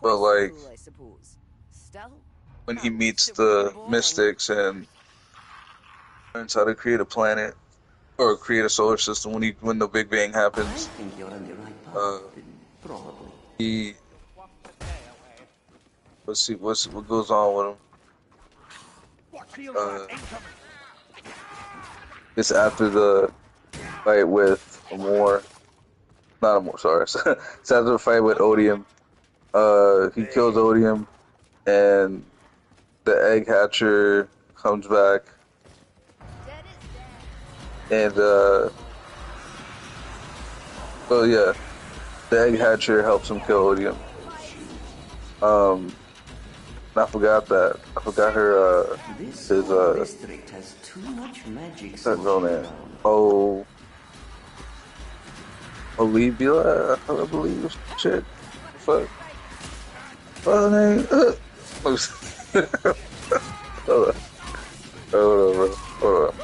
but like I suppose. Still, when he meets the mystics and learns how to create a planet or create a solar system when the Big Bang I happens, think you're on the right uh, path, probably. he what goes on with him. Uh, it's after the fight with Amor, not Amor, sorry. It's after the fight with Odium. He kills Odium, and the egg hatcher comes back, and so yeah, the egg hatcher helps him kill Odium. I forgot that. I forgot her. This His district has too much magic what's that girl sloshing name? around. Oh, Olivia, I believe. Shit, fuck. What's her name? Hold on, hold on, bro. Hold on.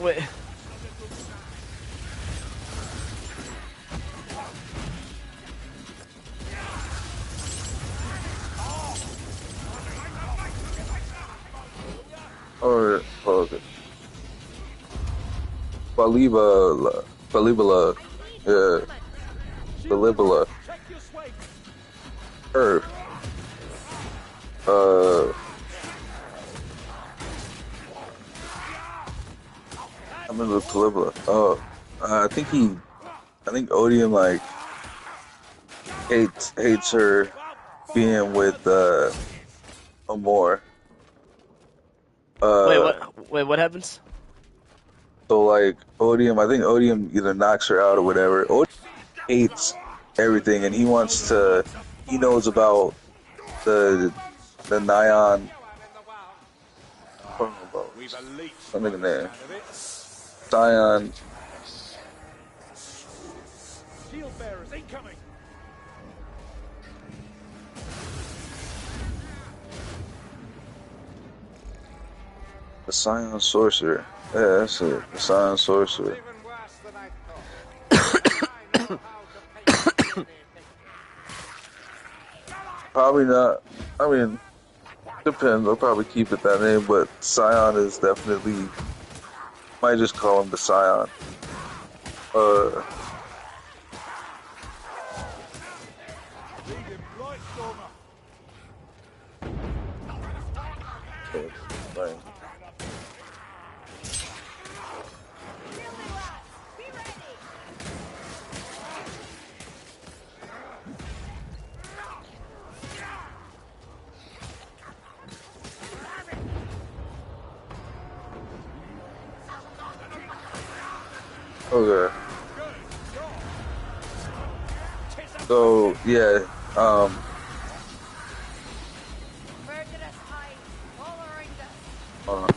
Wait. Or okay. Balibala, yeah, Balibala. Her, uh, I remember Balibala. Oh, I think Odium like hates her being with Amor. Wait, Uh, what? Wait, what happens? so like Odium, I think Odium either knocks her out or whatever. Odium hates everything, and he knows about the Nyan. I don't know about something in there. Scion. The Scion Sorcerer. Yeah, that's it. The Scion Sorcerer. Probably not. I mean, depends. I'll probably keep it that name, but Scion is definitely. Might just call him the Scion. Uh, right. Okay. So yeah, hold on.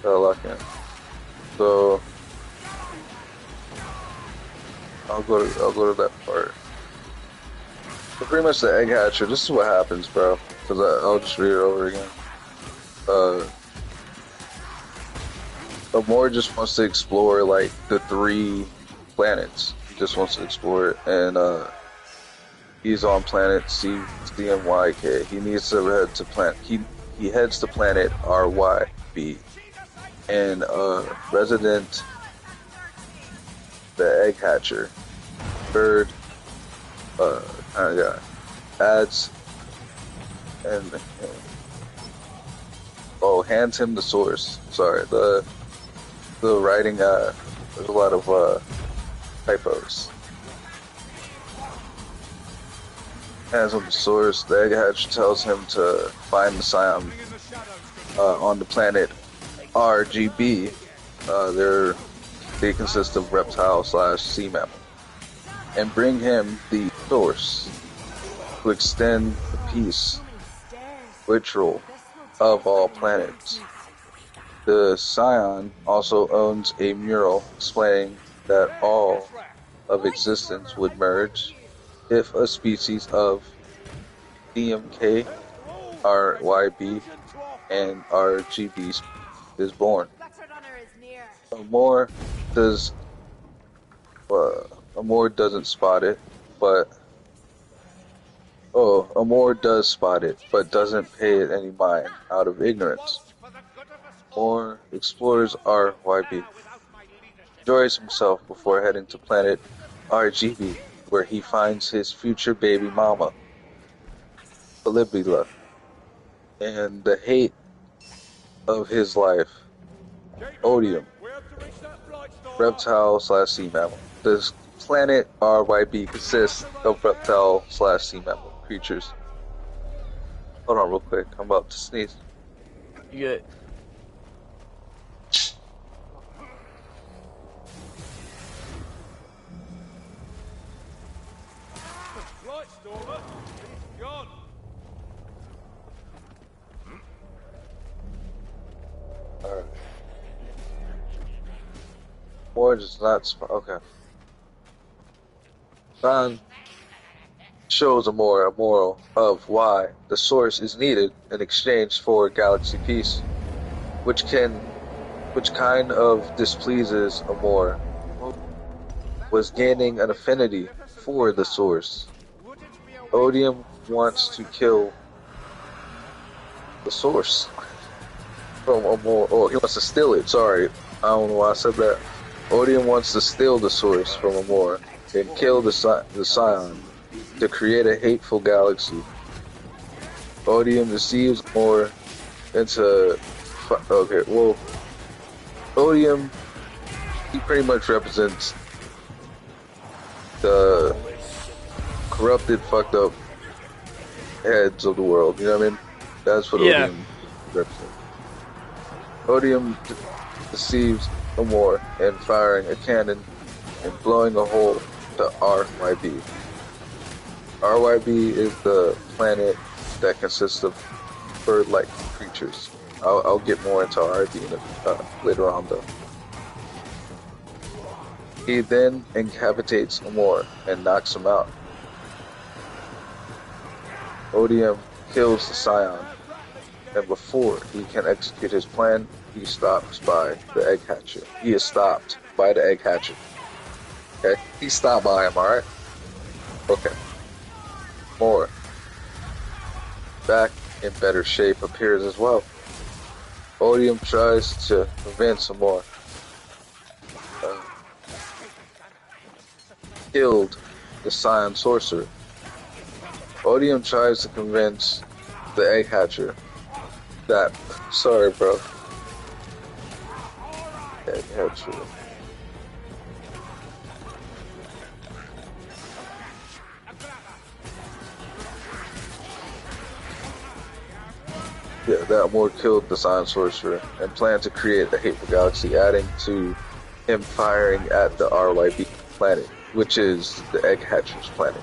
Gotta lock in. So I'll go to that part. So pretty much the egg hatcher. This is what happens, bro. Cause I'll just read it over again. Uh, Amor just wants to explore like the 3 planets. He just wants to explore it, and he's on planet CMYK. He needs to head to planet. He heads to planet RYB, and resident the egg hatcher bird kind of guy adds and hands him the source. Sorry, the writing there's a lot of typos. Hands him the source. The egg hatcher tells him to find the Scion on the planet RGB. They consist of reptile / sea mammal, and bring him the source to extend the peace ritual of all planets. The Scion also owns a mural explaining that all of existence would merge if a species of DMK RYB and RGB is born. Amor does Amor doesn't spot it, but Amor does spot it, but doesn't pay it any mind out of ignorance. Amor explores RYB, enjoys himself before heading to planet RGB, where he finds his future baby mama, Caligula, and the hate of his life, Odium, reptile slash sea mammal. This planet RYB consists of reptile slash sea mammal creatures. Hold on real quick, I'm about to sneeze. You good? Alright. Orange is not okay. Don shows a moral of why the source is needed in exchange for galaxy peace, which kind of displeases Amor, was gaining an affinity for the source. Odium wants to kill the source from Amor. Oh, he wants to steal it. Sorry, I don't know why I said that. Odium wants to steal the source from Amor and kill the Scion to create a hateful galaxy. Odium deceives Amor into... Okay, well, Odium, he pretty much represents the corrupted, fucked up heads of the world. You know what I mean? That's what Odium represents. Odium deceives Amor and firing a cannon and blowing a hole to RYB. RYB is the planet that consists of bird-like creatures. I'll get more into RYB later on though. He then incapacitates Amor and knocks him out. Odium kills the Scion, and before he can execute his plan, he stops by the egg hatcher. He is stopped by the egg hatcher. Okay? He stopped by him, alright? Okay. More. Back in better shape appears as well. Odium tries to convince Amor. Killed the Scion sorcerer. Odium tries to convince the egg hatcher that... Sorry, bro. Egg hatcher. Yeah, that Amor killed the Scion sorcerer and planned to create a hateful galaxy, adding to him firing at the RYB planet, which is the egg hatcher's planet.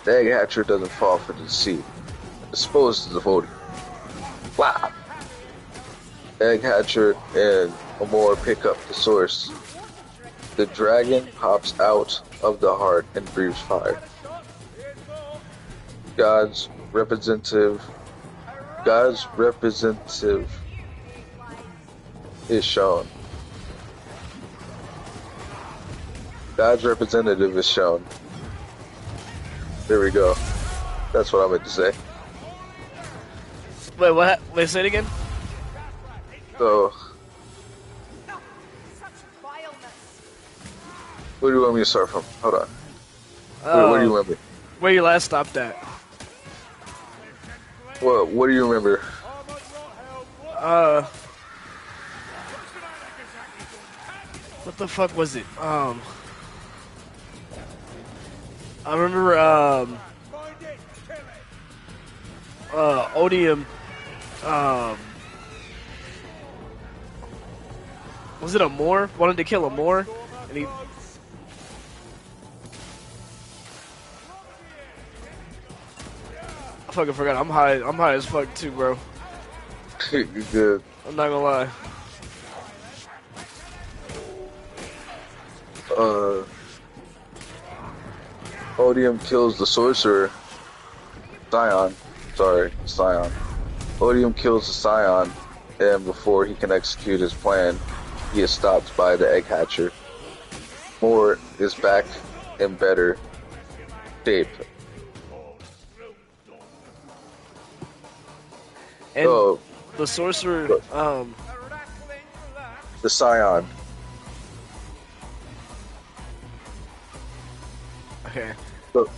The egg hatcher doesn't fall for the deceit, disposes of Odium. Wow. Egg hatcher and Amor pick up the source. The dragon hops out of the heart and breathes fire. God's representative is shown. God's representative is shown. There we go. That's what I meant to say. Wait, what? Wait, say it again? So, where do you want me to start from? Hold on. Where do you want me? Where you last stopped at? What do you remember? What the fuck was it? I remember, Odium, was it Amor? Wanted to kill Amor? And he... I fucking forgot. I'm high as fuck too, bro. You good. I'm not gonna lie. Odium kills the sorcerer, Scion, sorry, Scion. Odium kills the Scion, and before he can execute his plan, he is stopped by the Egg Hatcher. Moore is back in better shape. And So, the sorcerer, the Scion. okay. Go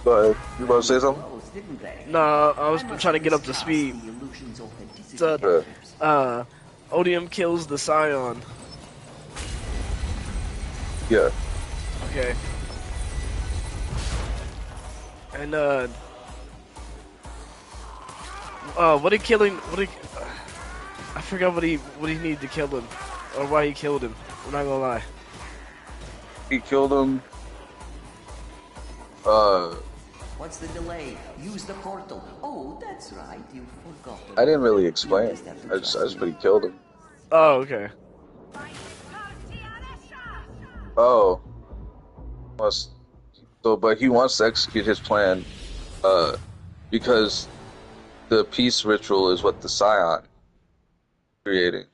ahead. You want to say something? Close, didn't they? No, I was I must trying to get up to discuss speed. the illusion's authenticity. So, Odium kills the Scion. Yeah. Okay. And what he killing? I forgot what he needed to kill him, or why he killed him. I'm not gonna lie. He killed him. What's the delay? Use the portal. Oh, that's right. You forgot. I didn't really explain. I just but he killed him. Oh, okay. Oh. But he wants to execute his plan, because the peace ritual is what the Scion creating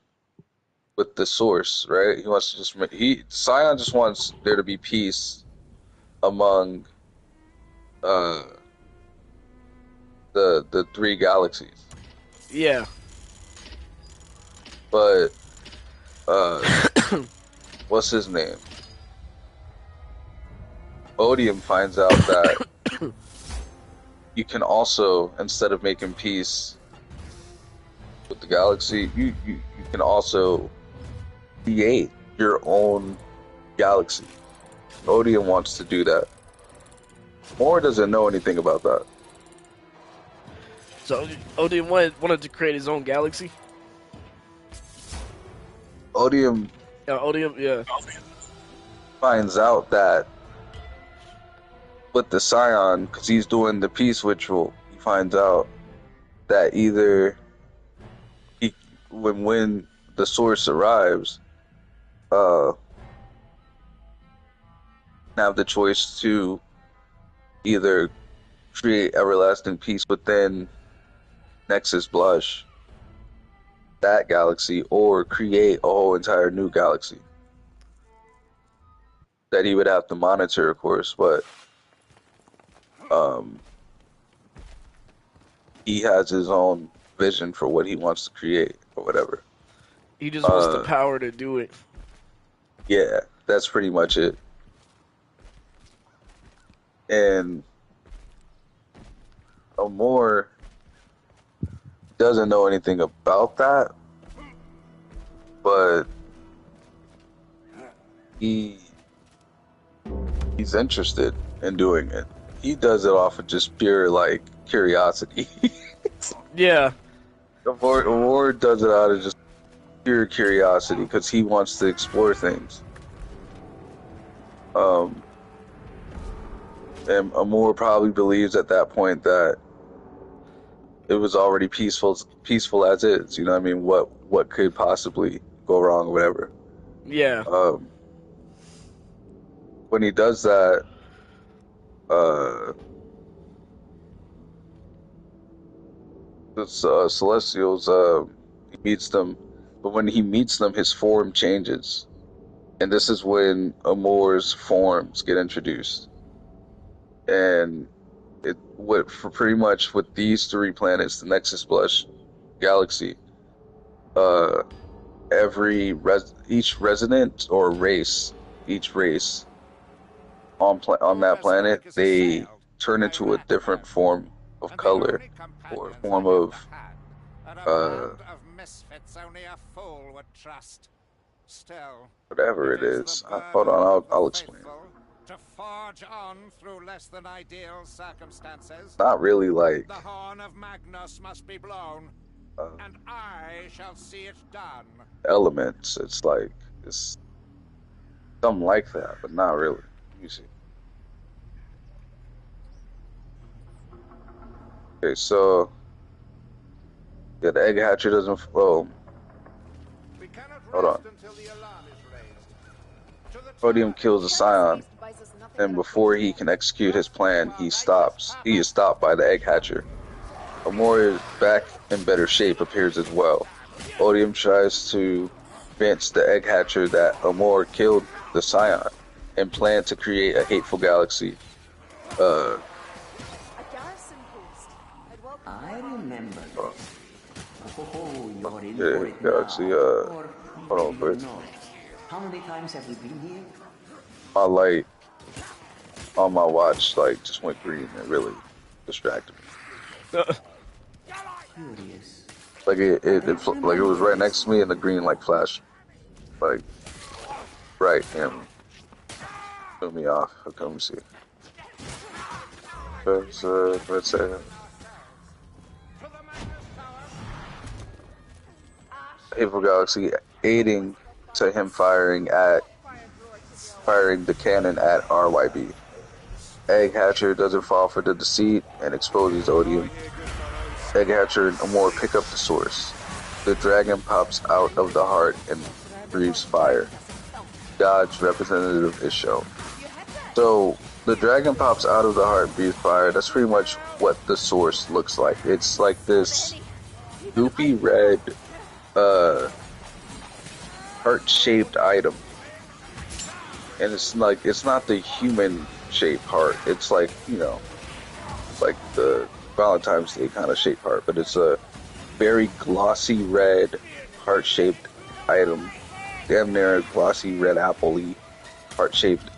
with the source, right? He wants to just Scion just wants there to be peace among the three galaxies. Yeah. But what's his name? Odium finds out that you can also, instead of making peace with the galaxy, you can also create your own galaxy. Odium wants to do that. Moore doesn't know anything about that. So Odium wanted to create his own galaxy. Odium Odium, yeah. finds out that with the Scion, because he's doing the peace ritual, he finds out that either when the source arrives, have the choice to either create everlasting peace within Nexus Blush, that galaxy, or create a whole entire new galaxy that he would have to monitor, of course, but he has his own vision for what he wants to create or whatever. He just wants the power to do it. Yeah, that's pretty much it. And Amor doesn't know anything about that, but he's interested in doing it. He does it off of just pure like curiosity. Yeah. Amor does it out of just pure curiosity because he wants to explore things. And Amor probably believes at that point that it was already peaceful as is. You know what I mean? What could possibly go wrong or whatever. Yeah. When he does that, the Celestials, he meets them, but when he meets them, his form changes. And this is when Amor's forms get introduced. And for pretty much with these three planets, the Nexus Blush galaxy, each resident or each race on that planet, they turn into a different form of color or form of whatever it is. Hold on, I'll explain. To forge on through less than ideal circumstances. Not really like The horn of Magnus must be blown, and I shall see it done. elements. It's something like that, but not really. Let me see. Okay, so yeah, the egg hatcher doesn't. Well, We cannot hold on. rest until the alarm is raised. To the Odium kills the Scion. and before he can execute his plan, he is stopped by the egg hatcher. Amor is back in better shape appears as well. Odium tries to convince the egg hatcher that Amor killed the Scion and planned to create a hateful galaxy. I remember this. Oh, you're in Yeah, for it galaxy, now. Or hold on, maybe but not. How many times have we been here? my light on my watch like just went green and really distracted me. Curious. Like like it was right next to me and the green like flashed like right and threw me off. Okay, let me see. Let's say Hateful Galaxy aiding to him firing the cannon at RYB. Egg Hatcher doesn't fall for the deceit and exposes Odium. Egg Hatcher and Amor pick up the source. The dragon pops out of the heart and breathes fire. God's representative is shown. So the dragon pops out of the heart and breathes fire. That's pretty much what the source looks like. It's like this goopy red heart-shaped item. And it's not the human shaped heart. It's like, you know, like the Valentine's Day kind of shaped heart, but it's a very glossy red heart-shaped item. Damn near a glossy red apple-y heart-shaped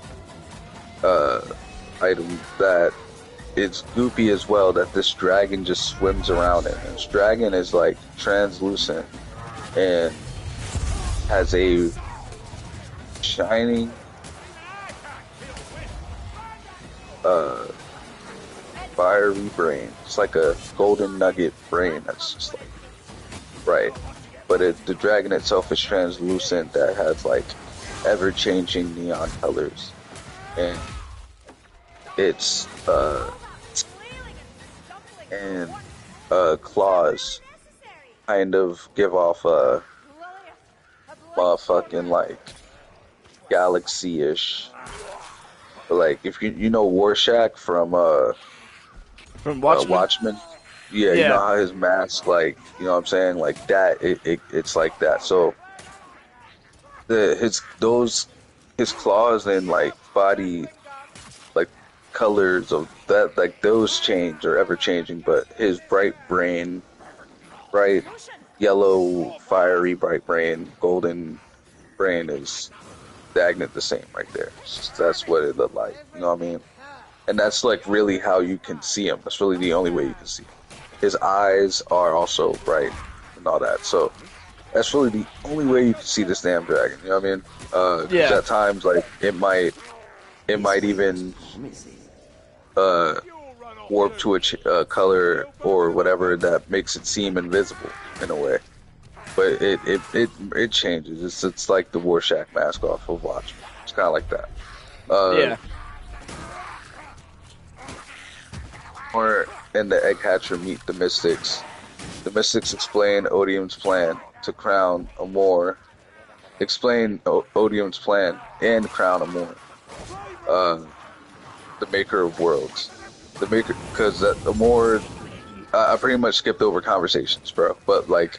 item that it's goopy as well, that this dragon just swims around in. And this dragon is like translucent and has a shining fiery brain. It's like a golden nugget brain that's just like bright. But the dragon itself is translucent, that has like ever-changing neon colors. And its claws kind of give off a motherfucking like galaxy-ish. Like if you know Rorschach from Watchmen. Watchmen, yeah, you know how his mask, like, you know what I'm saying, like that. It's like that. So his claws and like body, like colors of that, like those change or ever changing. But his bright yellow, fiery bright brain, golden brain is stagnant the same right there. That's what it looked like. You know what I mean? And that's like really how you can see him. That's really the only way you can see him. His eyes are also bright and all that. So that's really the only way you can see this damn dragon. You know what I mean? Because at times, like it might even warp to a color or whatever that makes it seem invisible in a way. But it changes. It's like the Rorschach mask off of Watchmen. It's kind of like that. Or and the Egg Hatcher meet the Mystics. The Mystics explain Odium's plan to crown Amor. Odium's plan and crown Amor, the Maker of Worlds. The Maker, because Amor, I pretty much skipped over conversations, bro. But like,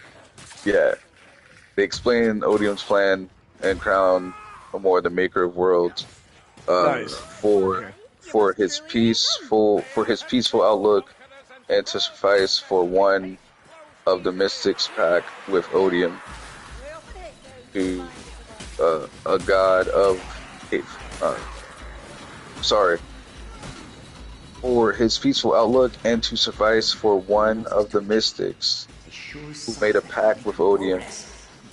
yeah, they explain Odium's plan and crown Amor the Maker of Worlds. Nice. For his peaceful outlook and to suffice for one of the Mystics pack with Odium, to a god of for his peaceful outlook and to suffice for one of the Mystics who made a pact with Odium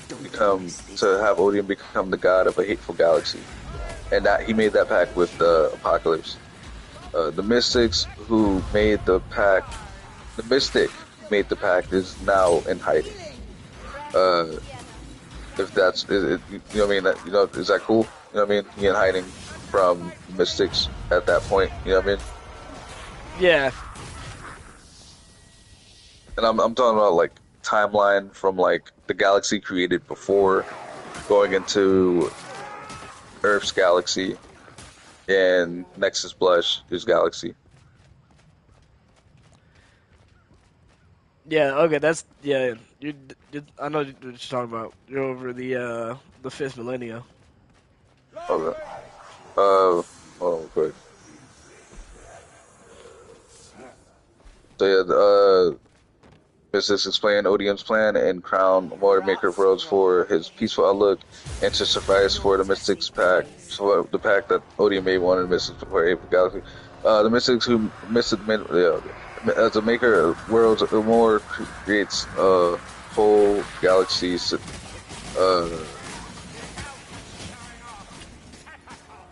to have Odium become the god of a hateful galaxy. And that he made that pact with the Apocalypse. The Mystics who made the pact, the Mystic who made the pact is now in hiding. If that's, you know what I mean? You know, is that cool? You know what I mean? He in hiding from Mystics at that point. You know what I mean? Yeah. And I'm talking about like timeline from like the galaxy created before going into Earth's galaxy. and Nexus Blush is Galaxy. Yeah, okay, that's yeah. I know what you're talking about. You're over the fifth millennia. Okay. Oh, quick. So yeah, Mystics explain Odium's plan and crown Maker of Worlds for his peaceful outlook and to suffice for the Mystics pact. So the pact that Odium made wanted Mystics before Ape Galaxy. The Mystics who as a Maker of Worlds, more creates a whole galaxy.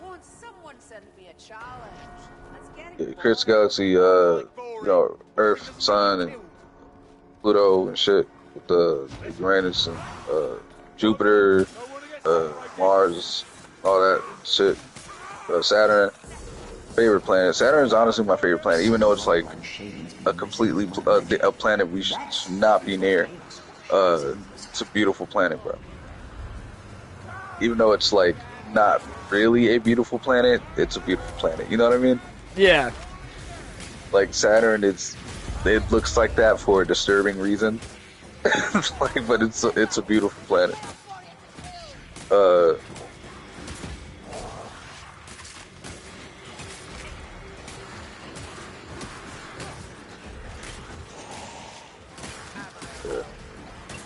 Won't someone send me a challenge? Let's get It it. creates a galaxy. Earth, Sun, and Pluto and shit with the Uranus and Jupiter, Mars, all that shit. Saturn, favorite planet. Saturn is honestly my favorite planet, even though it's like a completely a planet we should not be near. It's a beautiful planet, bro. Even though it's like not really a beautiful planet, it's a beautiful planet. You know what I mean? Yeah, Like Saturn, it looks like that for a disturbing reason. Like, but it's a beautiful planet. Uh,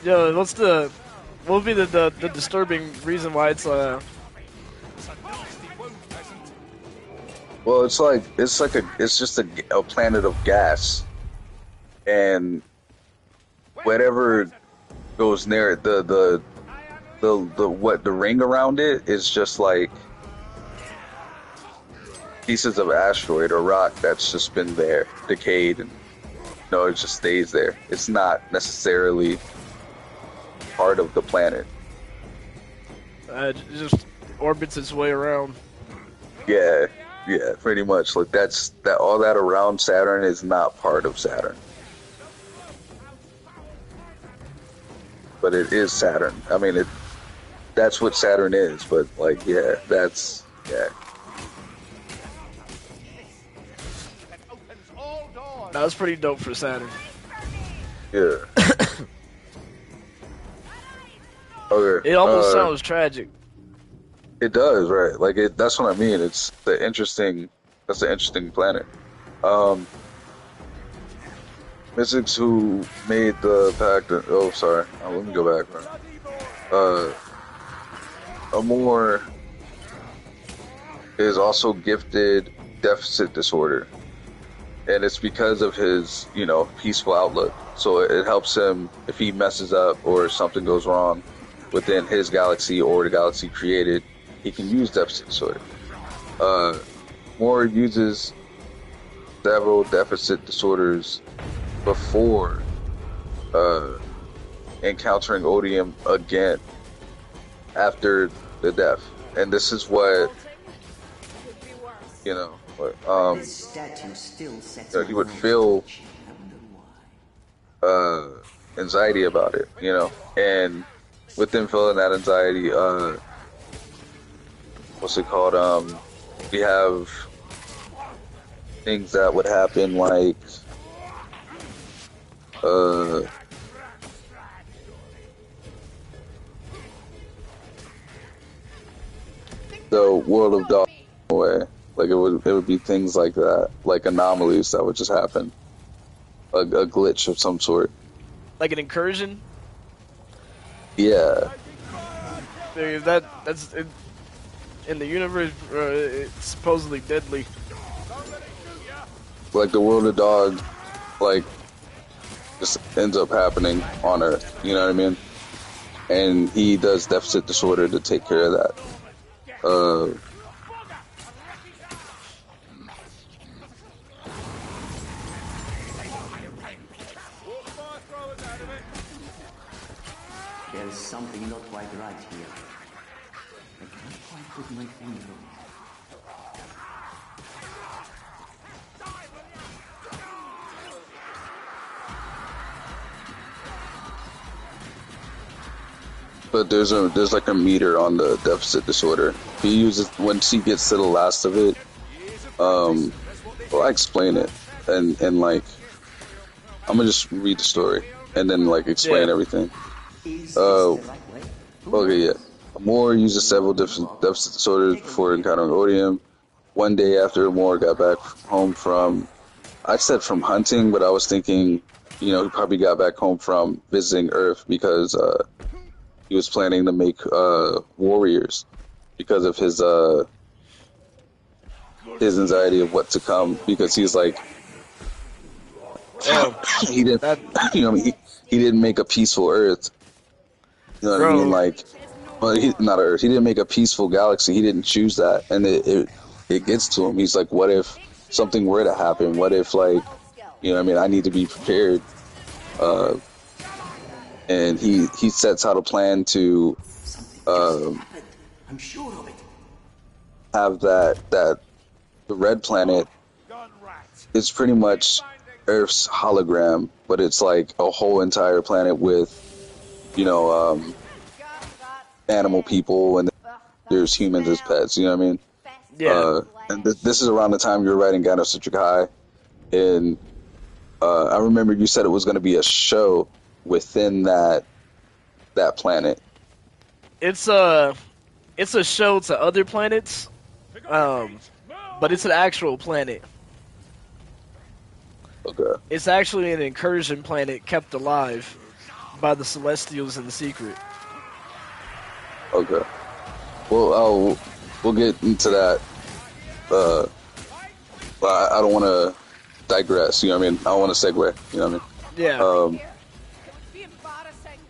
yo, what would be the disturbing reason why well, it's just a planet of gas, and whatever goes near it, the ring around it is just like pieces of asteroid or rock that's just been there, decayed, and it just stays there. It's not necessarily part of the planet. it just orbits its way around? Yeah, yeah, pretty much. Like that all that around Saturn is not part of Saturn. But it is Saturn. I mean that's what Saturn is, but like yeah, yeah. That was pretty dope for Saturn. Yeah. Okay. It almost sounds tragic. It does, right? Like that's what I mean. That's the interesting planet. Um Mystics who made the pact. Oh, sorry. Let me go back. Amor is also gifted deficit disorder, and it's because of his, peaceful outlook. So it helps him if he messes up or something goes wrong within his galaxy or the galaxy created. He can use deficit disorder. Moore uses several deficit disorders before encountering Odium again after the death, and this is what This statue still sets he would feel anxiety about it, and with him feeling that anxiety, what's it called? We have things that would happen like the world of dog way. Like it would be things like that, like anomalies that would just happen, a glitch of some sort. Like an incursion. Yeah, That's in the universe. It's supposedly deadly. like the world of dog, like just ends up happening on Earth. You know what I mean? And he does deficit disorder to take care of that. There's something not quite right here. I can't quite put my finger on it. but there's like a meter on the deficit disorder. He uses once he gets to the last of it. Well, I explain it, and like I'm gonna just read the story and then like explain everything. Is this the right way? Okay, yeah. Moore uses several deficit disorders before encountering Odium. One day after Moore got back home from, I said from hunting, but I was thinking, he probably got back home from visiting Earth because he was planning to make warriors because of his anxiety of what to come. Because he's like, he didn't, that he didn't make a peaceful Earth. You know what I mean? bro. Like, well, not Earth. He didn't make a peaceful galaxy. He didn't choose that, and it gets to him. He's like, what if something were to happen? What if, like, I mean, I need to be prepared. And he sets out a plan to Happened. I'm sure of it. have the red planet is pretty much Earth's hologram, but it's like a whole entire planet with, animal people, and there's humans as pets. You know what I mean? Yeah. And this is around the time you were writing Gano Citric High, and I remember you said it was going to be a show within that planet. It's a show to other planets, but it's an actual planet. Okay. It's actually an incursion planet kept alive by the Celestials in secret. Okay. Well, we'll get into that. But I don't want to digress. You know what I mean? I don't want to segue. You know what I mean? Yeah. Be embarrassing.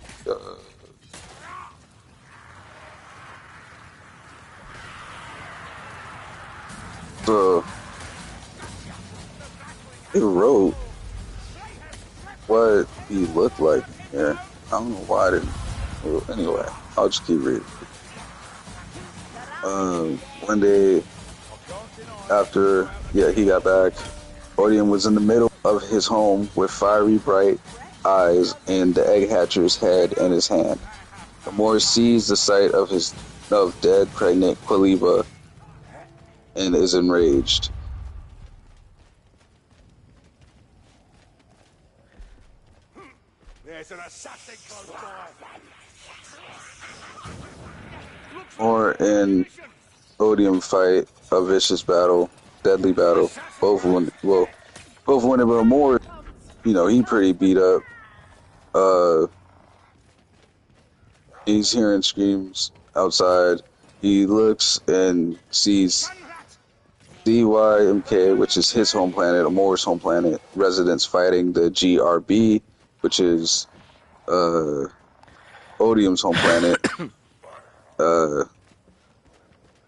So he wrote what he looked like. Yeah, I don't know why I didn't. Well, anyway, I'll just keep reading. One day after, he got back, Odium was in the middle of his home with fiery bright eyes and the egg hatcher's head in his hand. Amor sees the sight of dead pregnant Qualiba and is enraged. There's an assassin close by. Or in Odium fight, a vicious battle, deadly battle. Both wounded, but Amor, he pretty beat up. He's hearing screams outside. He looks and sees DYMK, which is his home planet, Amor's home planet, residents fighting the GRB, which is Odium's home planet.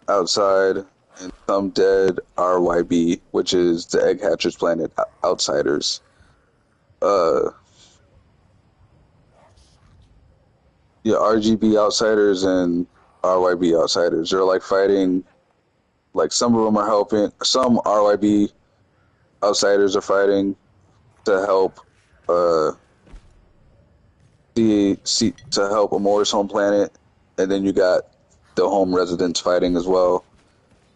Outside, and some dead RYB, which is the Egg Hatcher's planet, outsiders. RGB outsiders and RYB outsiders. They're like fighting, like some of them are helping, some RYB outsiders are fighting to help, to help Amor's home planet, and then you got the home residents fighting as well.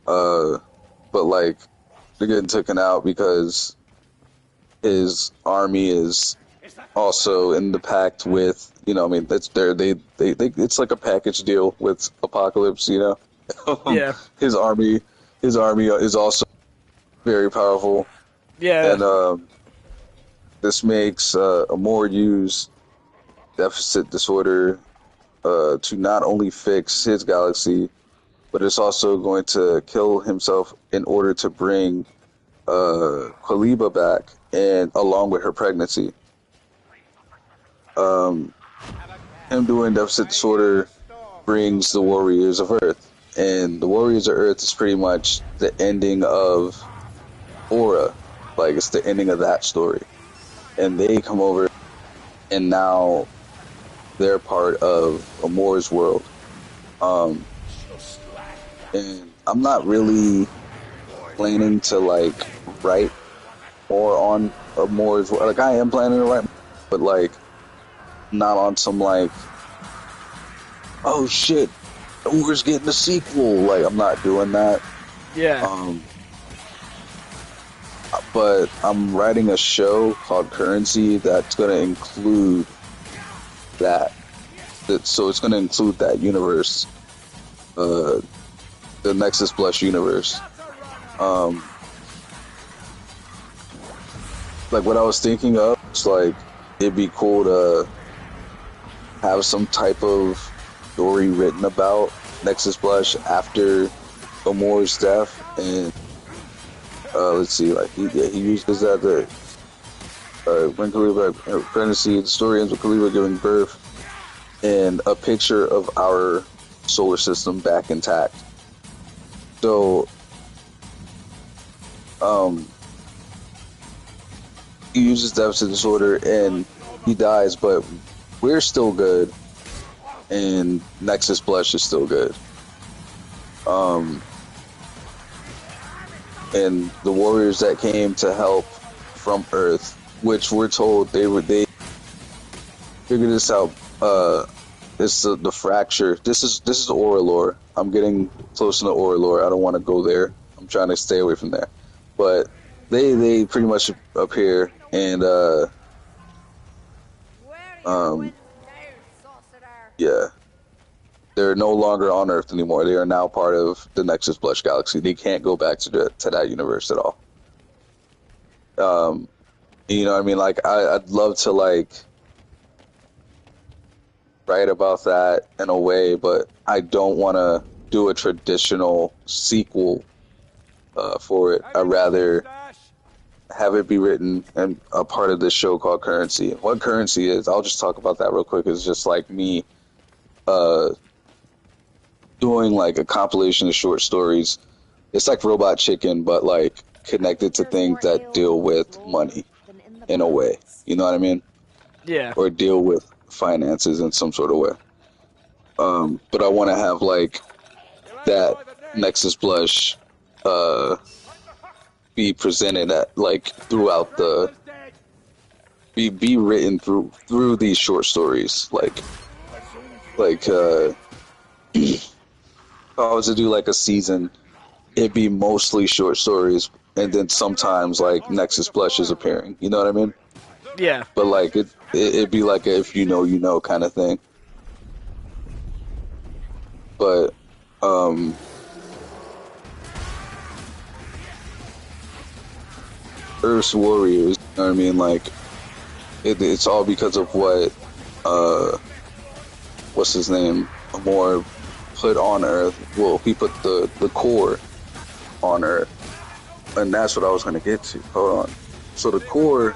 But like they're getting taken out because his army is also in the pact with, that's it's like a package deal with Apocalypse, Yeah. His army is also very powerful. Yeah. And this makes Amor use deficit disorder to not only fix his galaxy, but it's also going to kill himself in order to bring Qualiba back, and along with her pregnancy. Him doing deficit disorder brings the Warriors of Earth, and the Warriors of Earth is pretty much the ending of Aura, like it's the ending of that story, and they come over, and now they're part of Amor's world. And I'm not really planning to like write more on Amor's world. Like I am planning to write, but like not on some like oh shit, Ogre's getting a sequel. Like, I'm not doing that. Yeah. But I'm writing a show called Currency that's going to include that. So it's going to include that universe, the Nexus Blush universe. Like what I was thinking of, it's like it'd be cool to have some type of story written about Nexus Blush after Amor's death, and let's see, like he uses that when Khalifa pregnancy, the story ends with Khalifa giving birth, and a picture of our solar system back intact. So, he uses deficit disorder and he dies, but we're still good, and Nexus Blush is still good. And the warriors that came to help from Earth, which we're told they figured this out. It's the fracture. This is Aura lore. I'm getting close to the Aura lore. I don't want to go there. I'm trying to stay away from there. But they pretty much appear, and yeah, they're no longer on Earth anymore. They are now part of the Nexus Blush Galaxy. They can't go back to that universe at all. You know what I mean? Like I'd love to like write about that in a way, but I don't want to do a traditional sequel for it. I'd rather have it be written and a part of this show called Currency. What Currency is, I'll just talk about that real quick. It's just like me doing like a compilation of short stories. It's like Robot Chicken, but like connected to things that deal with money in a way. You know what I mean? Yeah. Or deal with finances in some sort of way. But I want to have like that Nexus Blush be presented at like throughout the be written through these short stories. Like if I was to do like a season, it'd be mostly short stories, and then sometimes like Nexus Blush is appearing. You know what I mean? Yeah. But like it'd be like a if you know kind of thing. But Earth's Warriors, you know what I mean? Like it's all because of what what's his name? Amor put on Earth. Well, he put the core on Earth, and that's what I was gonna get to. Hold on. So the core,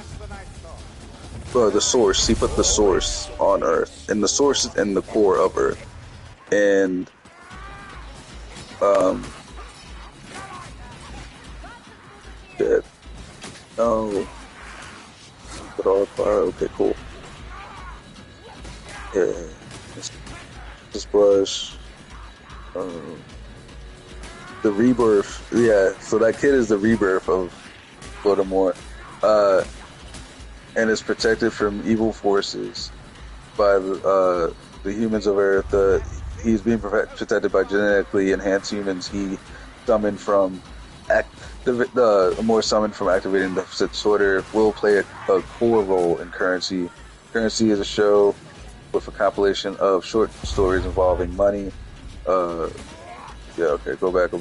the source. He put the source on Earth, and the source is in the core of Earth, and shit. Oh, put all fire. Okay, cool. Yeah, this Blush. The rebirth, yeah. So that kid is the rebirth of Voldemort, and is protected from evil forces by the humans of Earth. He's being protected by genetically enhanced humans. He summoned from more summoned from activating the deficit disorder. Will play a core role in Currency. Currency is a show with a compilation of short stories involving money. Yeah, okay, go back.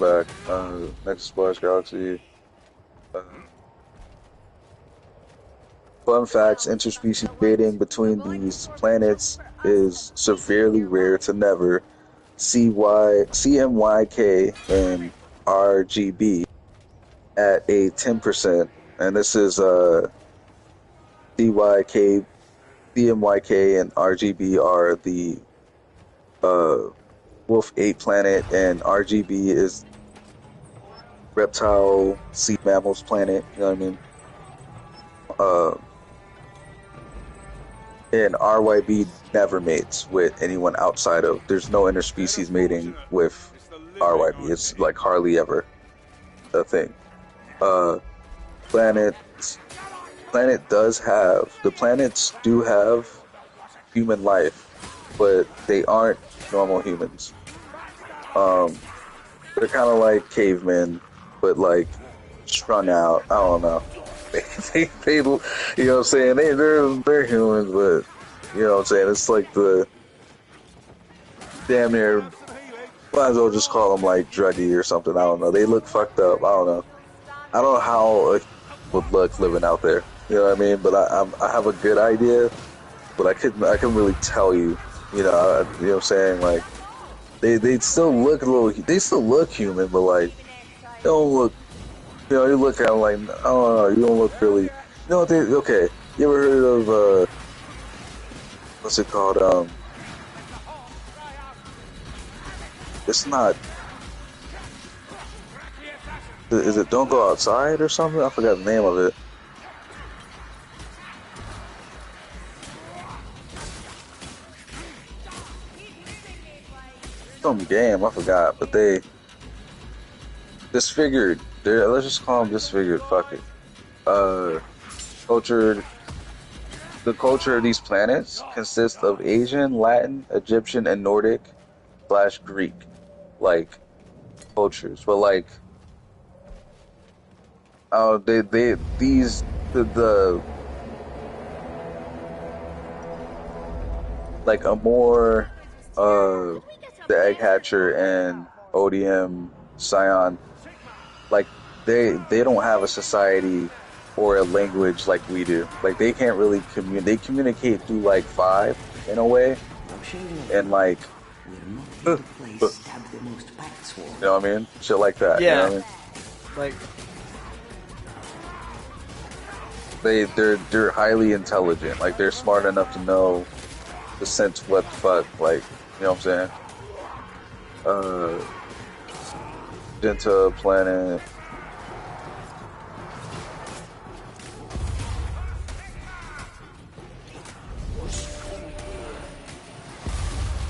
Nexus Blush Galaxy. Fun facts, interspecies mating between these planets is severely rare to never. CMYK and RGB at a 10%. And this is CYK, CMYK and RGB are the Wolf 8 planet, and RGB is reptile sea mammals planet, you know what I mean? And RYB never mates with anyone outside of, there's no interspecies mating with RYB. It's like hardly ever a thing. Planets do have human life, but they aren't normal humans. Um, they're kind of like cavemen, but like strung out. I don't know. They you know what I'm saying? They're humans, but you know what I'm saying? It's like the damn near. Might as well just call them like druggy or something. I don't know. They look fucked up. I don't know. I don't know how a would look living out there. You know what I mean? But I have a good idea, but I can really tell you. You know, you know what I'm saying? Like they still look a little. They still look human, but like they don't look. You know, you look at them like I don't know. You don't look really. You know what? Okay. You ever heard of what's it called? It's not. Is it Don't Go Outside or something? I forgot the name of it. Some game, I forgot, but they disfigured. Let's just call them disfigured. Fuck it. Cultured. The culture of these planets consists of Asian, Latin, Egyptian, and Nordic / Greek, like cultures. But like, they these the like a more the egg hatcher and ODM Scion, like they don't have a society or a language like we do. Like they can't really communicate. They communicate through like five in a way, and like you know what I mean, shit like that. Yeah, you know what like I mean? They're highly intelligent. Like they're smart enough to know the sense what the fuck. Like you know what I'm saying? Genta planet.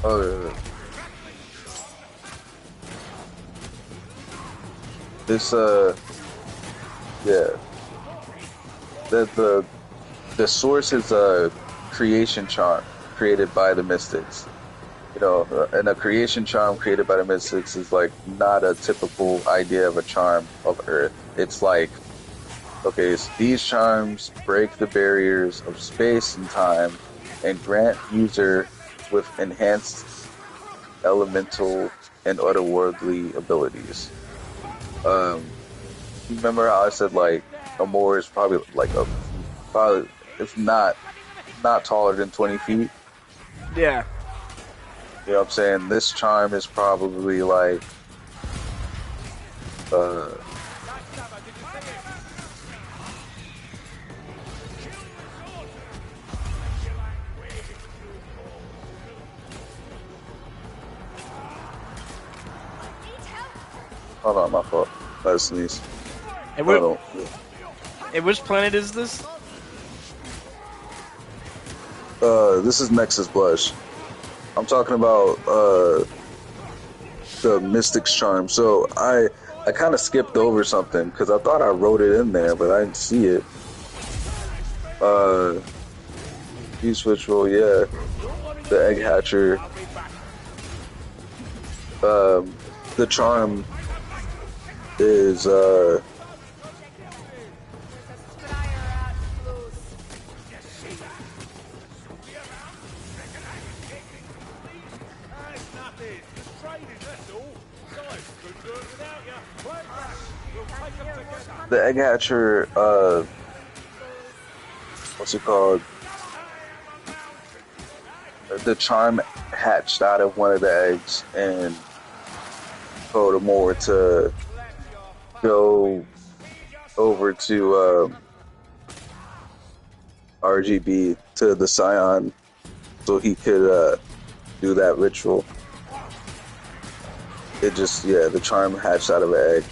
Oh, this yeah. The source is a creation charm created by the mystics. You know, and a creation charm created by the mystics is like not a typical idea of a charm of Earth. It's like, okay, so these charms break the barriers of space and time and grant user with enhanced elemental and otherworldly abilities. Remember how I said like Amor is probably like probably if not taller than 20 feet. yeah. You know what I'm saying? This charm is probably like hold on, my fault. I sneeze. And which planet is this? This is Nexus Blush. I'm talking about the Mystic's Charm. So I kind of skipped over something because I thought I wrote it in there, but I didn't see it. Use ritual, yeah. The Egg Hatcher. The charm is the Egg Hatcher, what's it called? The charm hatched out of one of the eggs and told Amor to go over to RGB to the Scion so he could do that ritual. It just, yeah, the charm hatched out of an egg.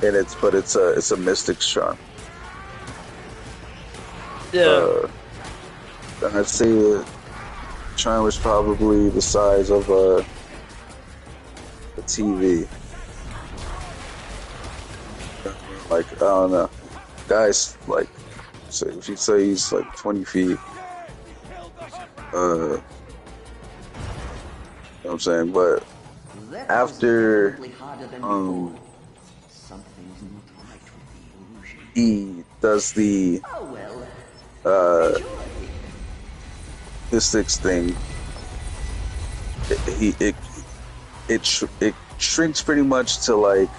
And it's a mystic's charm. Yeah. I'd say the charm was probably the size of a TV. Like, I don't know. Guys, like, so if you say he's like 20 feet, know what I'm saying? But That was after definitely harder than um before. Something's not right with the illusion. he does the Oh well. uh Enjoy. statistics thing, he it shrinks pretty much to like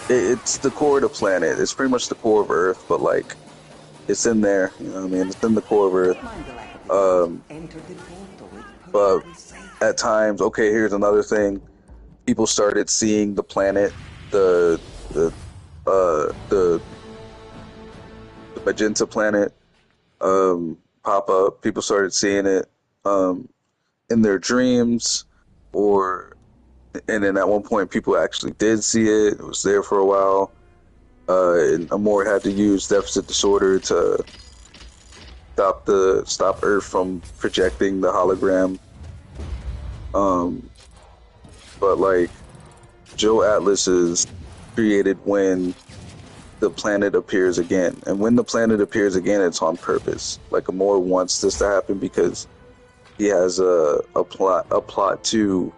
it's the core of the planet. It's pretty much the core of Earth, but like it's in there. You know what I mean? It's in the core of Earth. Mind the lack of defense. Um, Enter the portal. It's but perfectly safe. at times, okay, here's another thing. People started seeing the planet, the the the magenta planet, pop up. People started seeing it in their dreams, or and then at one point, people actually did see it. It was there for a while. And Amor had to use deficit disorder to stop Earth from projecting the hologram. Um, but like Joe Atlas is created when the planet appears again, and when the planet appears again, it's on purpose. Like Amor wants this to happen because he has a plot to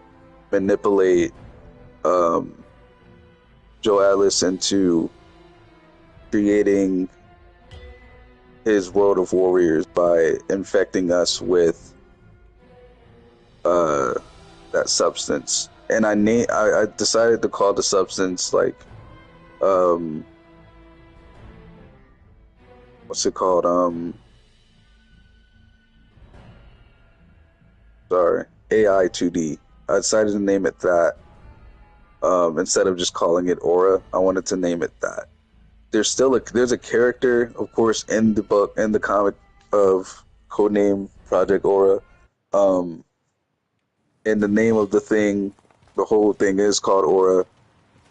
manipulate Joe Atlas into creating his world of warriors by infecting us with uh, that substance. And I decided to call the substance like um, what's it called? Sorry, AI 2D. I decided to name it that instead of just calling it Aura. I wanted to name it that. There's a character, of course, in the comic of codename Project Aura. Um, and the name of the whole thing is called Aura,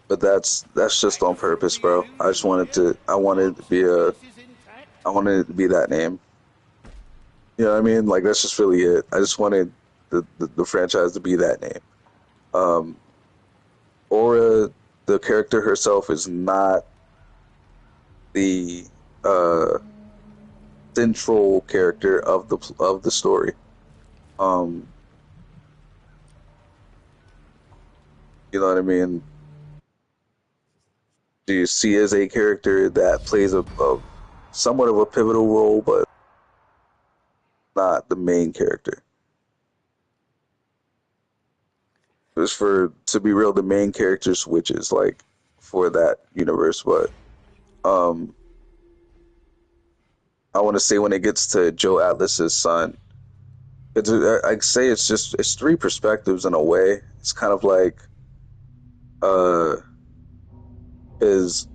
but that's just on purpose, bro. I wanted it to be that name. You know what I mean? Like that's just really it. I just wanted the franchise to be that name. Um, Aura, the character herself, is not the uh, central character of the story. Um, you know what I mean? She is a character that plays a somewhat of a pivotal role, but not the main character. Just for to be real, the main character switches like for that universe, but um, I want to say when it gets to Joe Atlas's son, I'd say it's three perspectives in a way. It's kind of like uh, is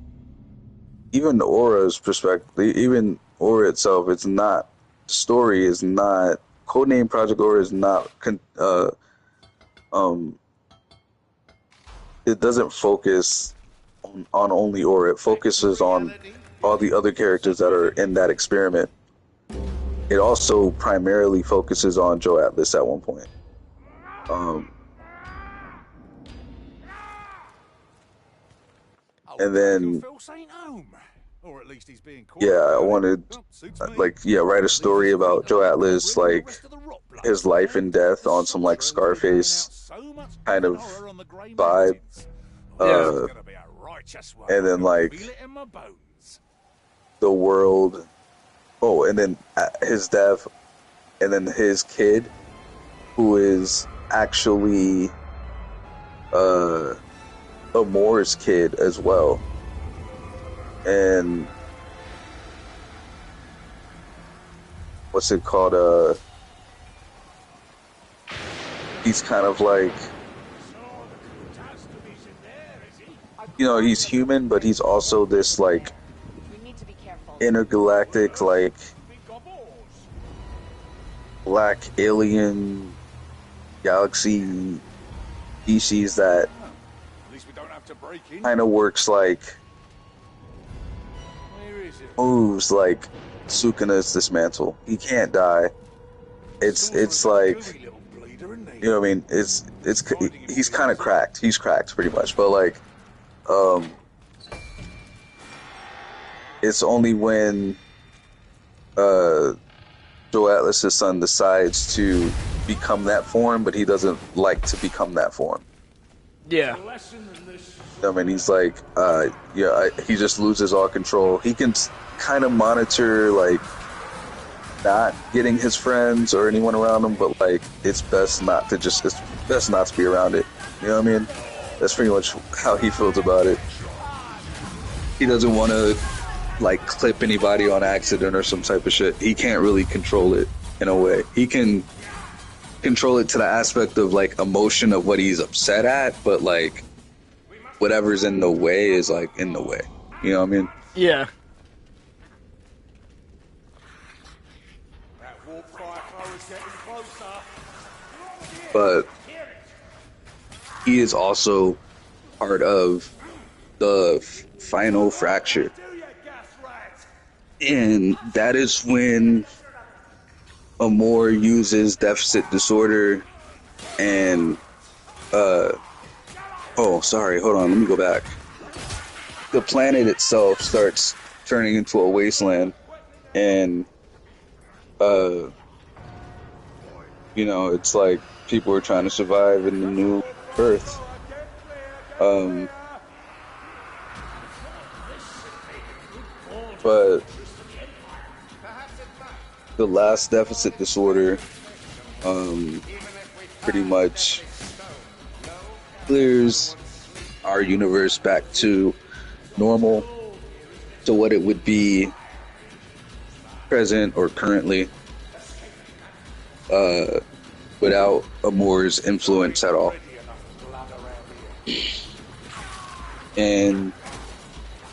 even Aura's perspective, even Aura itself, it's not story is not codename Project Aura is not um it doesn't focus on only Aura. It focuses on all the other characters that are in that experiment. It also primarily focuses on Joe Atlas at one point. Um, and then Or at least he's being yeah, quiet I about it. wanted Well, suits me. like yeah write a story about Joe Atlas, With the like rest of the rot bloods his life there. and death The on some like sorcerers been laying out Scarface so much kind effing of horror on the Grey vibe. Mountains. Yeah. This is Uh, gonna be a righteous one. and I then can like feel it in my bones. the world. Oh, and then his death, and then his kid, who is actually uh Amor's kid as well, and what's it called? He's kind of like he's human, but he's also this like We need to be careful. intergalactic like black alien galaxy species that At least we don't have to break in. kind of works like Where is it? moves like Sukana's dismantle. He can't die. It's like Goofy little bleeder, isn't he? you know what I mean. He's kind of cracked. He's cracked pretty much, but like um, it's only when Joe Atlas's son decides to become that form, but he doesn't like to become that form. Yeah. I mean, he's like, he just loses all control. He can kind of monitor, like, not getting his friends or anyone around him, but, like, it's best not to be around it. You know what I mean? That's pretty much how he feels about it. He doesn't want to, like, clip anybody on accident or some type of shit. He can't really control it in a way. He can control it to the aspect of, like, emotion of what he's upset at, but, like, whatever's in the way is, like, in the way. You know what I mean? Yeah. But he is also part of the final fracture. And that is when Amor uses deficit disorder and sorry, hold on, let me go back. The planet itself starts turning into a wasteland, and it's like people are trying to survive in the new Earth. But the last deficit disorder pretty much clears our universe back to normal, to what it would be present or currently, without Amor's influence at all. And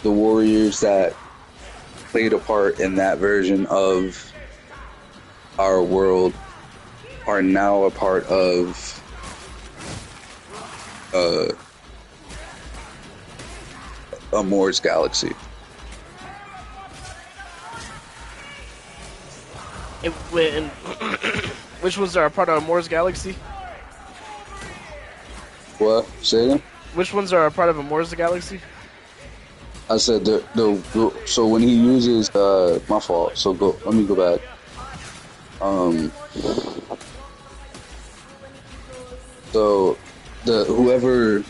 the warriors that played a part in that version of our world are now a part of Amor's galaxy. And which ones are a part of Amor's galaxy? What? Say again? Which ones are a part of Amor's galaxy? I said so when he uses my fault. So let me go back. So whoever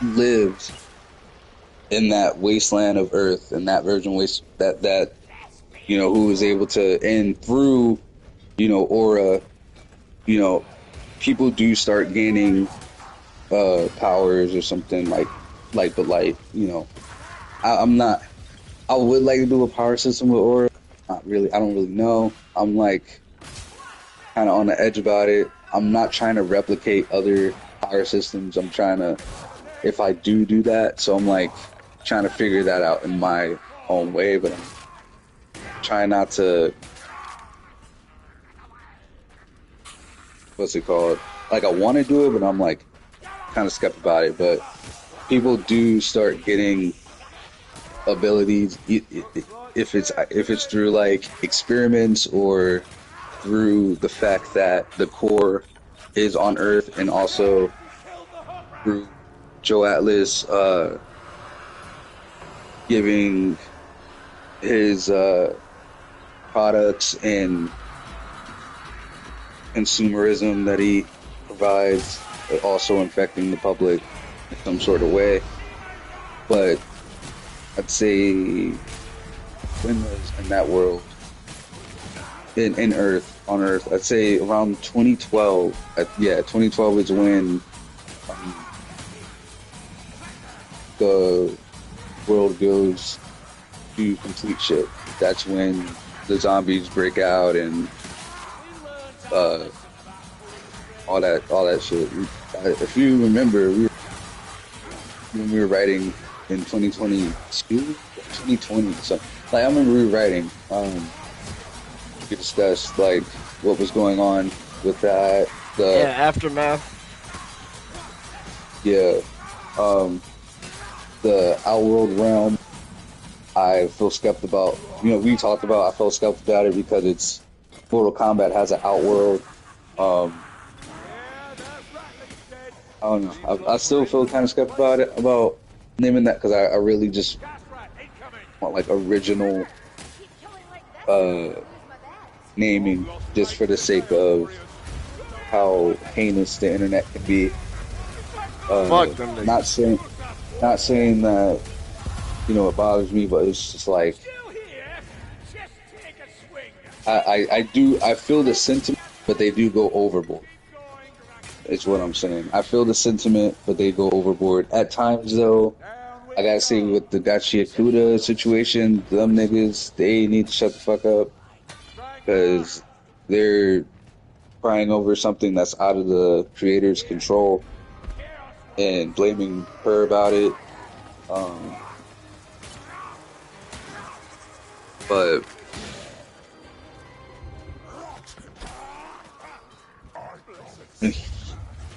lived in that wasteland of Earth, in that virgin waste, that who was able to, and through aura, people do start gaining powers or something like the light. I would like to do a power system with aura. Not really. I don't really know. I'm like kind of on the edge about it. I'm not trying to replicate other power systems. I'm trying to, if I do that, so I'm like trying to figure that out in my own way, but I'm trying not to, what's it called? Like, I want to do it, but I'm like kind of skeptical about it. But people do start getting abilities, if it's through like experiments or through the fact that the core is on Earth, and also through Joe Atlas giving his products and consumerism that he provides, also infecting the public in some sort of way. But I'd say when was in that world, in Earth, on Earth, I'd say around 2012. 2012 is when the world goes to complete shit. That's when the zombies break out and all that shit. If you remember, when we were writing in 2022, 2020, so like I remember we were writing. We discussed like what was going on with that. Aftermath. Yeah. The Outworld realm, I feel skeptical about. We talked about, I felt skeptical about it because it's Mortal Kombat has an Outworld. I don't know. I still feel kind of skeptical about it, about naming that, because I really just want like original naming, just for the sake of how heinous the internet can be. Fuck them niggas. Not saying that, you know, it bothers me, but it's just like I feel the sentiment, but they do go overboard. It's what I'm saying. I feel the sentiment, but they go overboard. At times, though, I gotta say with the Gachi Akuda situation, them niggas, they need to shut the fuck up because they're crying over something that's out of the creator's control and blaming her about it. But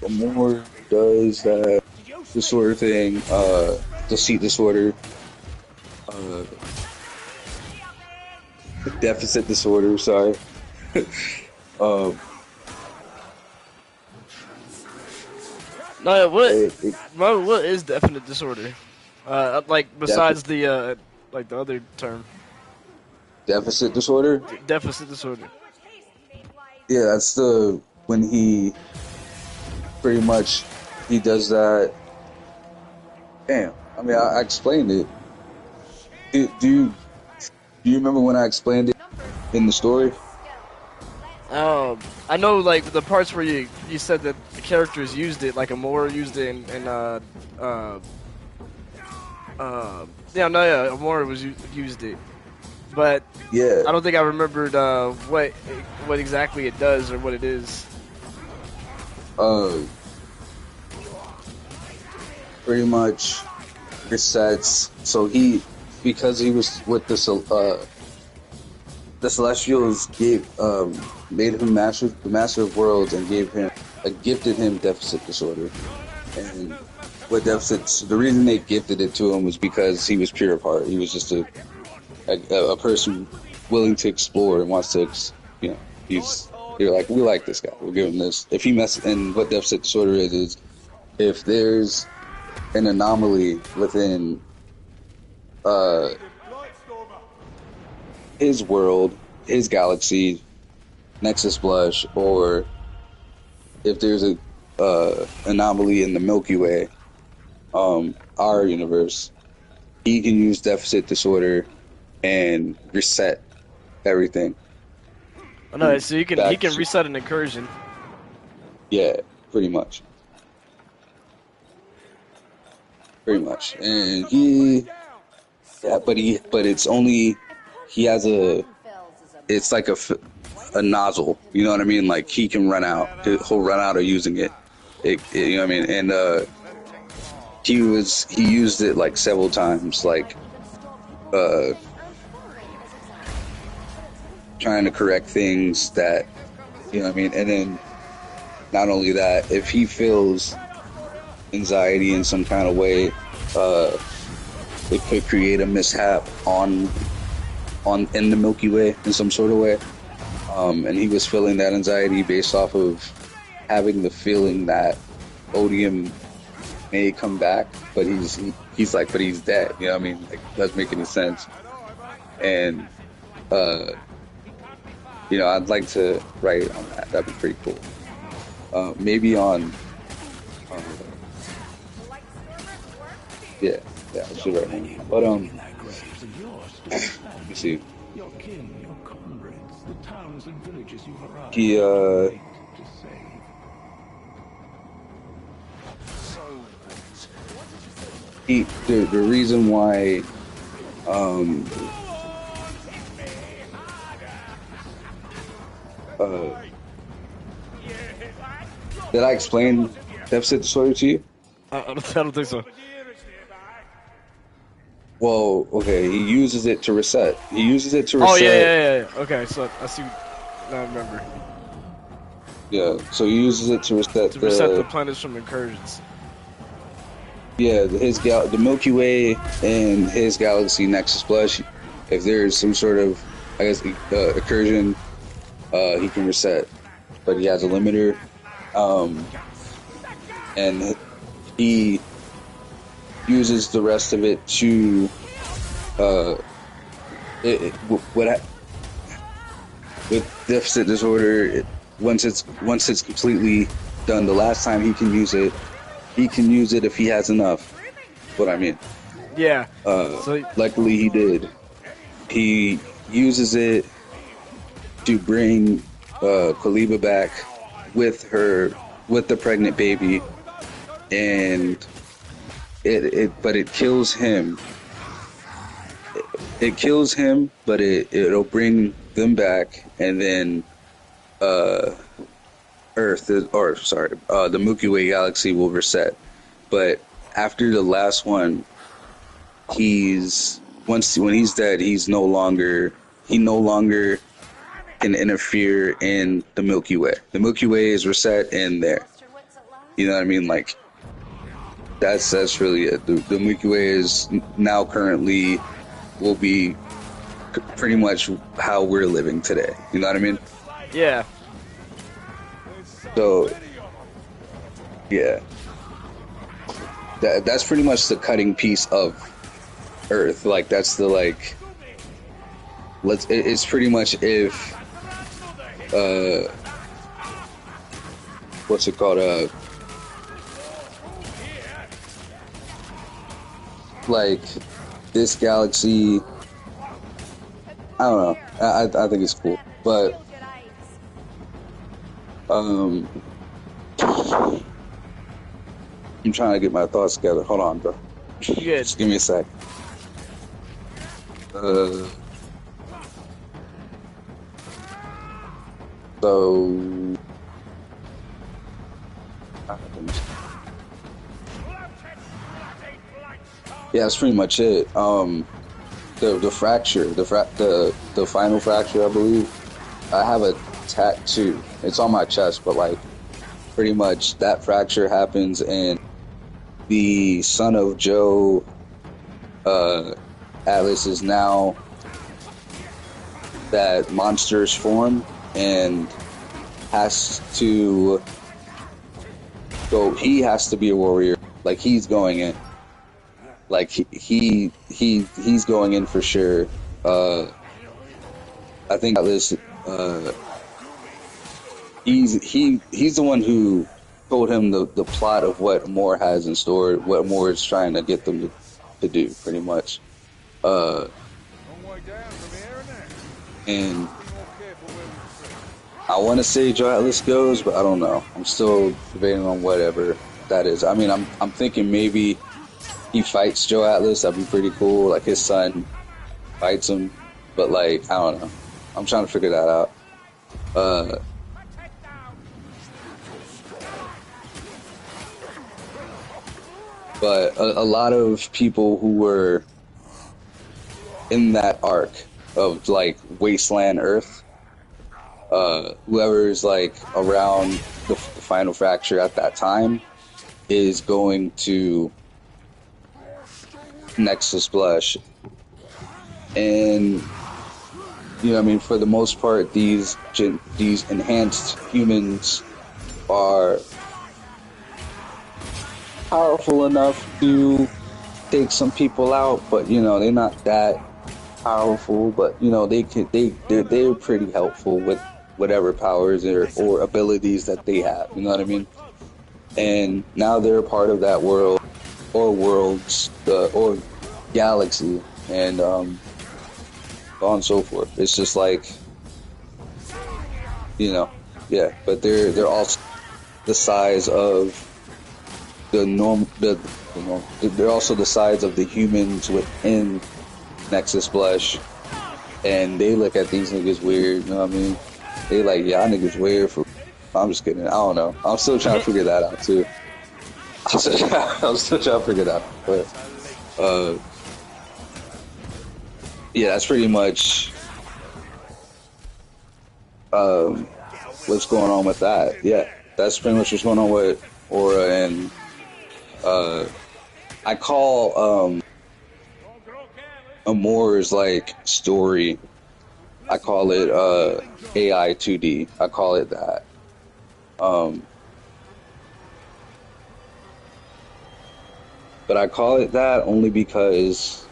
the more does that disorder thing, deceit disorder, deficit disorder, sorry. No, what is definite disorder? Like besides the like the other term, deficit disorder? deficit disorder. Yeah, that's the when he pretty much he does that. Damn, I mean, I explained it. Do you remember when I explained it in the story? I know like the parts where you said that the characters used it, like Amora used it, and Amora used it, but Yeah. I don't think I remembered what exactly it does or what it is. Pretty much resets. So because he was with the Celestials made him the master of worlds and gifted him deficit disorder. And what the reason they gifted it to him was because he was pure of heart. He was just a person willing to explore and wants to, you know, they're like, we like this guy, we'll give him this. If he and what deficit disorder is if there's an anomaly within his world, his galaxy, Nexus Blush, or if there's a anomaly in the Milky Way, our universe, he can use deficit disorder and reset everything. Oh, no, so he can reset an incursion. Yeah, pretty much. Pretty much. And but it's only, he has it's like a nozzle, you know what I mean? Like he can run out, he'll run out of using it. You know what I mean? And he used it like several times, like trying to correct things that, you know what I mean? And then not only that, if he feels anxiety in some kind of way, it could create a mishap in the Milky Way in some sort of way. And he was feeling that anxiety based off of having the feeling that Odium may come back, but he's like, but he's dead. You know what I mean? Like, doesn't make any sense. And you know, I'd like to write on that. That'd be pretty cool. Maybe on. Yeah, I should write one. But let me see. The reason why did I explain deficit disorder to you? I don't think so. Well, okay, he uses it to reset. Oh, yeah. Okay, so I see. Now I remember. Yeah, so he uses it to reset the planets from incursions. Yeah, the Milky Way and his galaxy Nexus Blush. If there's some sort of, I guess, incursion, he can reset, but he has a limiter, and he uses the rest of it to with deficit disorder. once it's completely done, the last time he can use it, if he has enough. What I mean. Yeah. So Luckily he did. He uses it to bring Kaliba back with the pregnant baby, and but it kills him. It kills him, but it'll bring them back, and then the Milky Way galaxy will reset. But after the last one, when he's dead, he no longer can interfere in the Milky Way. The Milky Way is reset in there. You know what I mean? Like that's really it. The Milky Way is now currently will be pretty much how we're living today. You know what I mean? yeah. So yeah, that's pretty much the cutting piece of Earth. Like that's the like. It's pretty much if what's it called? Like this galaxy. I don't know. I think it's cool, but I'm trying to get my thoughts together. Hold on, bro. Good. Just give me a sec. So yeah, that's pretty much it. The fracture, the final fracture, I believe. I have a tattoo. It's on my chest, but like pretty much that fracture happens, and the son of Joe, Atlas, is now that monster's form and has to go. He has to be a warrior. Like he's going in. Like he's going in for sure. I think Atlas. He's the one who told him the plot of what Moore has in store, what Moore is trying to get them to do, pretty much. And I want to say Joe Atlas goes, but I don't know. I'm still debating on whatever that is. I mean, I'm thinking maybe he fights Joe Atlas. That'd be pretty cool. Like his son fights him, but like I don't know. I'm trying to figure that out. But a lot of people who were in that arc of like Wasteland Earth, whoever's like around the final fracture at that time is going to Nexus Blush. And you know, I mean, for the most part, these enhanced humans are powerful enough to take some people out, but you know, they're not that powerful. But you know, they're pretty helpful with whatever powers or abilities that they have. You know what I mean? And now they're a part of that world or worlds or galaxy, and on and so forth. It's just like, you know, yeah. But they're also the size of they're also the size of the humans within Nexus Blush, and they look at these niggas weird. You know what I mean? They like, y'all niggas weird for. I'm just kidding. I don't know. I'm still trying to figure that out too. I'm still trying to figure that out. But yeah, that's pretty much what's going on with that. Yeah, that's pretty much what's going on with Aura, and I call Amore's like story. I call it AI 2D. I call it that. But I call it that only because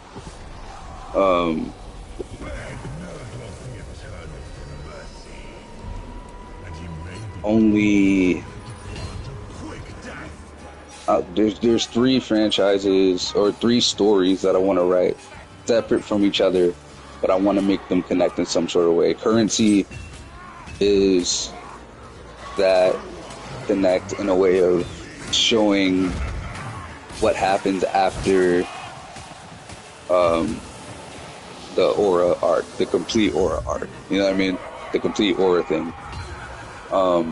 only there's three franchises or three stories that I want to write separate from each other, but I want to make them connect in some sort of way. Currency is that connect in a way of showing what happens after the aura arc, the complete aura arc. You know what I mean? The complete aura thing.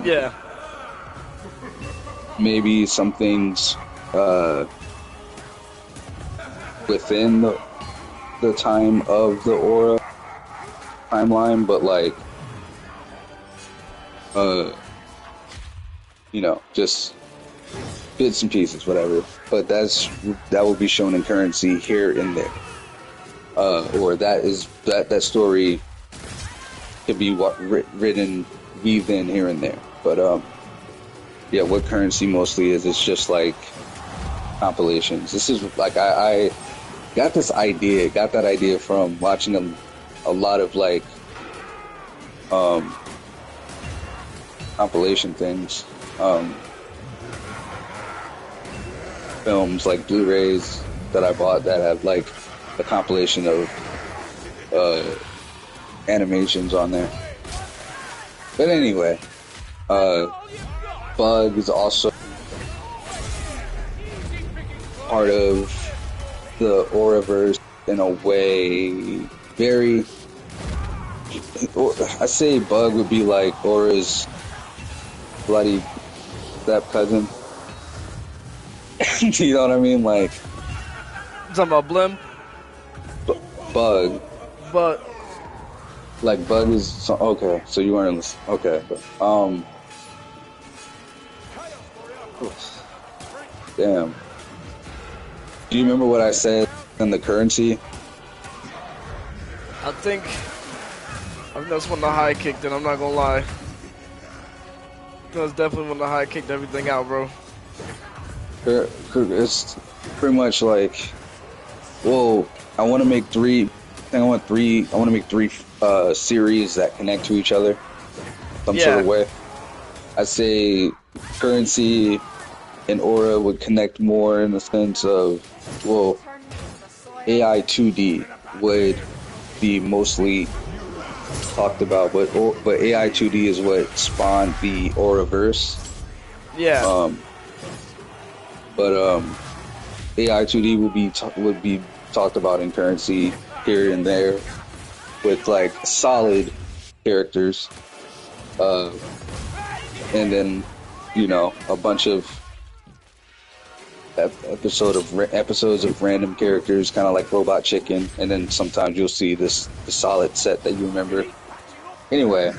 Yeah. Maybe some things within the time of the aura timeline, but like just bits and pieces, whatever. But that will be shown in currency here and there. Or that story could be written, weaved in here and there. But yeah, what currency mostly is, it's just like compilations. This is like I got that idea from watching a lot of like compilation things, films like Blu-rays that I bought that have like a compilation of animations on there. But anyway, Bug is also part of the Auraverse in a way. Very, I say Bug would be like Aura's bloody step cousin. You know what I mean? Like, You talking about Blim? Bug. But Like Bug is okay. So you weren't listening. Okay. Damn. Do you remember what I said in the currency? I think that's when the high kicked in, I'm not gonna lie. That's definitely when the high kicked everything out, bro. It's pretty much like, whoa, I want to make three series that connect to each other some sort of way. I say currency and aura would connect more in the sense of, well, AI 2D would be mostly talked about, but AI 2D is what spawned the Auraverse. Yeah. But AI 2D would be talked about in currency here and there with like solid characters, and then a bunch of episodes of random characters, kind of like Robot Chicken, and then sometimes you'll see the solid set that you remember. Anyway,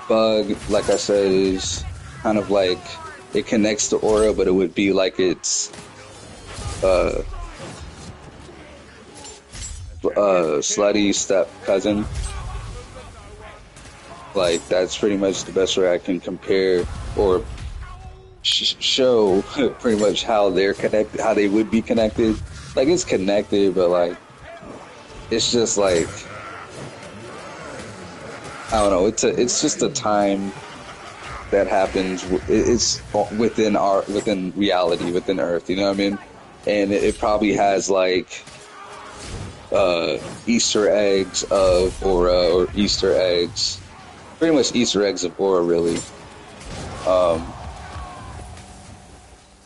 Bug, like I said, is kind of like it connects to Aura, but it would be like it's slutty step cousin. Like, that's pretty much the best way I can compare or show pretty much how they're connected, how they would be connected. Like, it's connected, but like, it's just like, I don't know. It's just a time that happens. It's within reality, within Earth. You know what I mean? And it probably has like Easter eggs of Aura, or Easter eggs. Pretty much Easter eggs of Aura, really.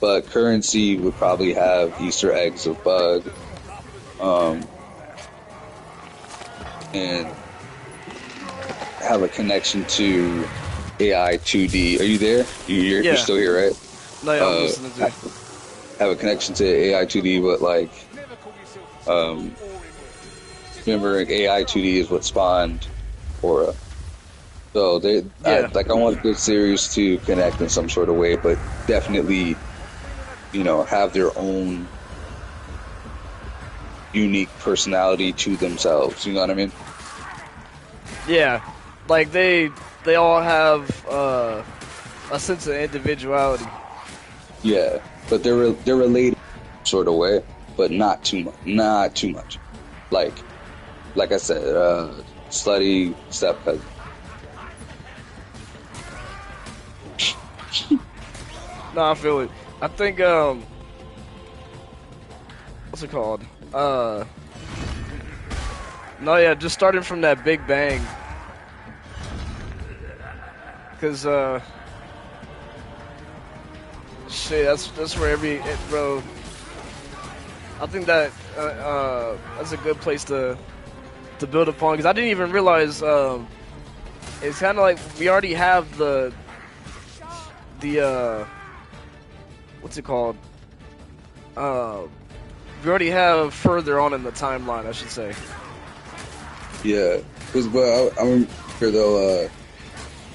But currency would probably have Easter eggs of Bug, and have a connection to AI 2D. Are you there? You're still here, right? No, yeah, I'm listening to you. Have a connection to AI 2D, but like, remember, AI 2D is what spawned Aura. So I want the series to connect in some sort of way, but definitely, have their own unique personality to themselves. You know what I mean? Yeah, like they all have a sense of individuality. Yeah, but they're related sort of way, but not too much. Not too much. Like, like I said, slutty step cousin. No, I feel it. I think what's it called? No, yeah, just starting from that Big Bang, cause shit, that's where bro. I think that that's a good place to build upon, because I didn't even realize it's kind of like we already have the what's it called? We already have further on in the timeline, I should say. Yeah, because I remember though,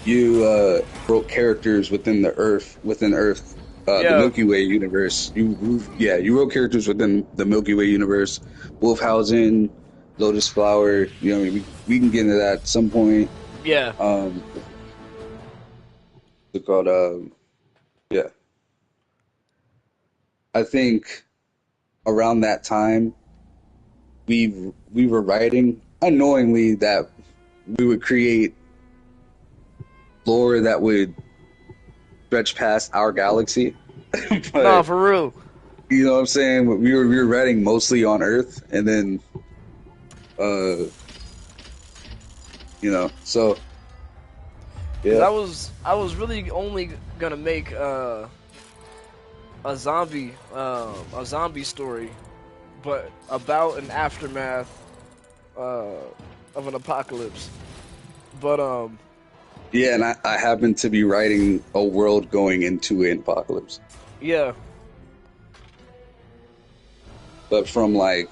you wrote characters within Earth, the Yeah, Milky Way universe. You wrote characters within the Milky Way universe. Wolfhausen, Lotus Flower. You know, I mean, we can get into that at some point. yeah. It's called yeah. I think around that time we were writing unknowingly that we would create lore that would stretch past our galaxy. Nah, But for real. you know what I'm saying? We were writing mostly on Earth, and then so Cause yeah. I was really only gonna make a zombie story, but about an aftermath of an apocalypse. But Yeah, and I happen to be writing a world going into an apocalypse. yeah, But from and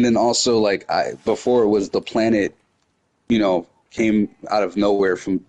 then also like I before it was the planet, came out of nowhere from